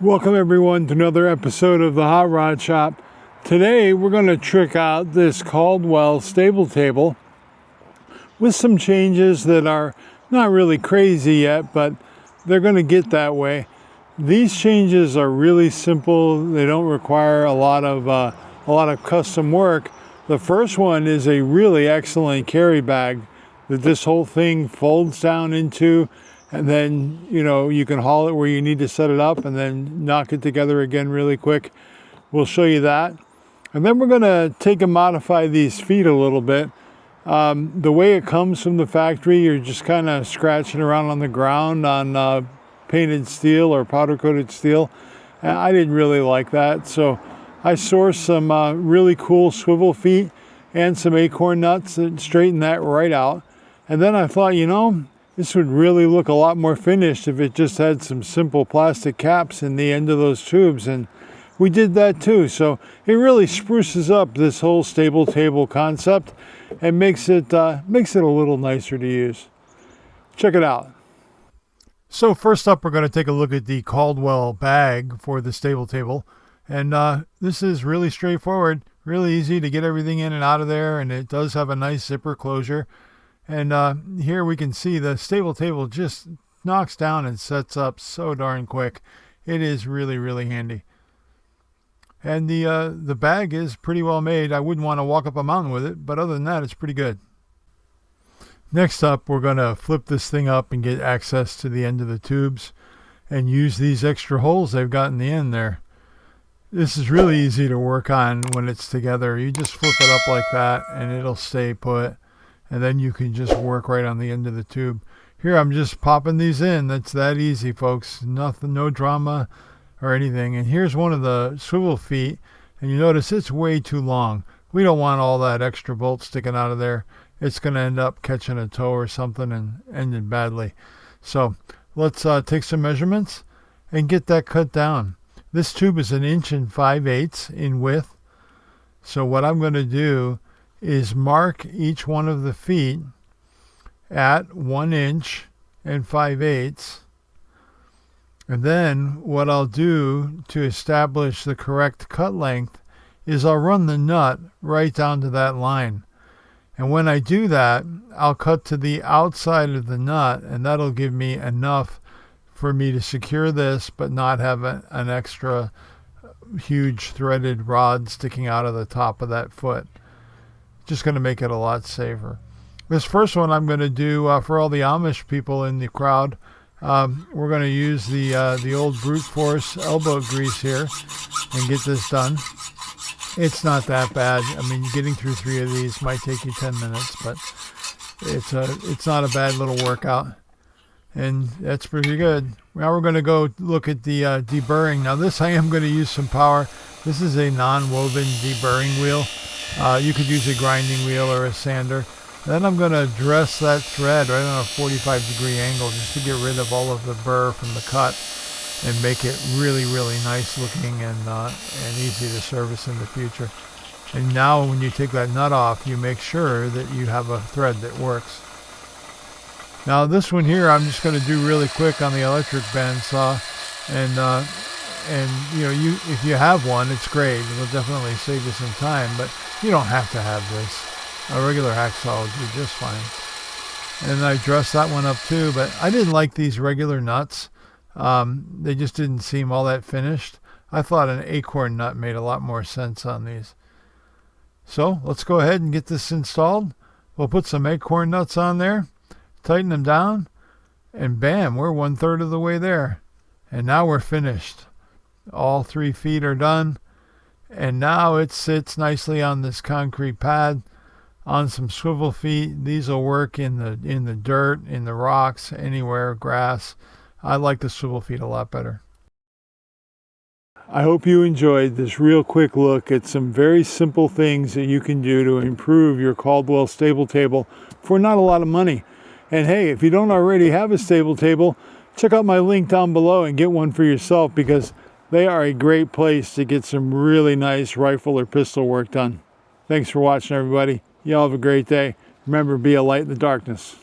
Welcome everyone to another episode of the Hot Rod Shop. Today we're going to trick out this Caldwell Stable Table with some changes that are not really crazy yet, but they're going to get that way. These changes are really simple. They don't require a lot of custom work. The first one is a really excellent carry bag that this whole thing folds down into, and then you can haul it where you need to set it up and then knock it together again really quick. We'll show you that. And then we're going to take and modify these feet a little bit. The way it comes from the factory, you're just kind of scratching around on the ground on painted steel or powder coated steel. And I didn't really like that, so I sourced some really cool swivel feet and some acorn nuts and straightened that right out. And then I thought, this would really look a lot more finished if it just had some simple plastic caps in the end of those tubes, and we did that too. So it really spruces up this whole stable table concept and makes it a little nicer to use. Check it out. So first up, we're going to take a look at the Caldwell bag for the stable table, and this is really straightforward, really easy to get everything in and out of there, and it does have a nice zipper closure. And here we can see the stable table just knocks down and sets up so darn quick. It is really, really handy. And the bag is pretty well made. I wouldn't want to walk up a mountain with it, but other than that, it's pretty good. Next up, we're going to flip this thing up and get access to the end of the tubes and use these extra holes they've got in the end there. This is really easy to work on when it's together. You just flip it up like that and it'll stay put. And then you can just work right on the end of the tube. Here I'm just popping these in. That's that easy, folks. Nothing, no drama or anything. And here's one of the swivel feet. And you notice it's way too long. We don't want all that extra bolt sticking out of there. It's going to end up catching a toe or something and ending badly. So let's take some measurements and get that cut down. This tube is 1 5/8 inches in width. So what I'm going to do is mark each one of the feet at 1 5/8 inches. And then what I'll do to establish the correct cut length is I'll run the nut right down to that line. And when I do that, I'll cut to the outside of the nut, and that'll give me enough for me to secure this but not have an extra huge threaded rod sticking out of the top of that foot. Just going to make it a lot safer. This first one I'm going to do for all the Amish people in the crowd. We're going to use the old brute force elbow grease here and get this done. It's not that bad. I mean, getting through 3 of these might take you 10 minutes, but it's not a bad little workout. And that's pretty good. Now we're going to go look at the deburring. Now this I am going to use some power. This is a non-woven deburring wheel. You could use a grinding wheel or a sander. Then I'm going to dress that thread right on a 45-degree angle just to get rid of all of the burr from the cut and make it really, really nice looking and easy to service in the future. And now when you take that nut off, you make sure that you have a thread that works. Now this one here I'm just going to do really quick on the electric bandsaw, and if you have one, it's great. It'll definitely save you some time, but you don't have to have this. A regular hacksaw will do just fine. And I dressed that one up too, but I didn't like these regular nuts. They just didn't seem all that finished. I thought an acorn nut made a lot more sense on these. So let's go ahead and get this installed. We'll put some acorn nuts on there, tighten them down, and bam, we're 1/3 of the way there. And now we're finished. All 3 feet are done, and now it sits nicely on this concrete pad on some swivel feet. These will work in the dirt, in the rocks, anywhere, grass. I like the swivel feet a lot better. I hope you enjoyed this real quick look at some very simple things that you can do to improve your Caldwell stable table for not a lot of money. And hey, if you don't already have a stable table, check out my link down below and get one for yourself, because they are a great place to get some really nice rifle or pistol work done. Thanks for watching, everybody. Y'all have a great day. Remember, be a light in the darkness.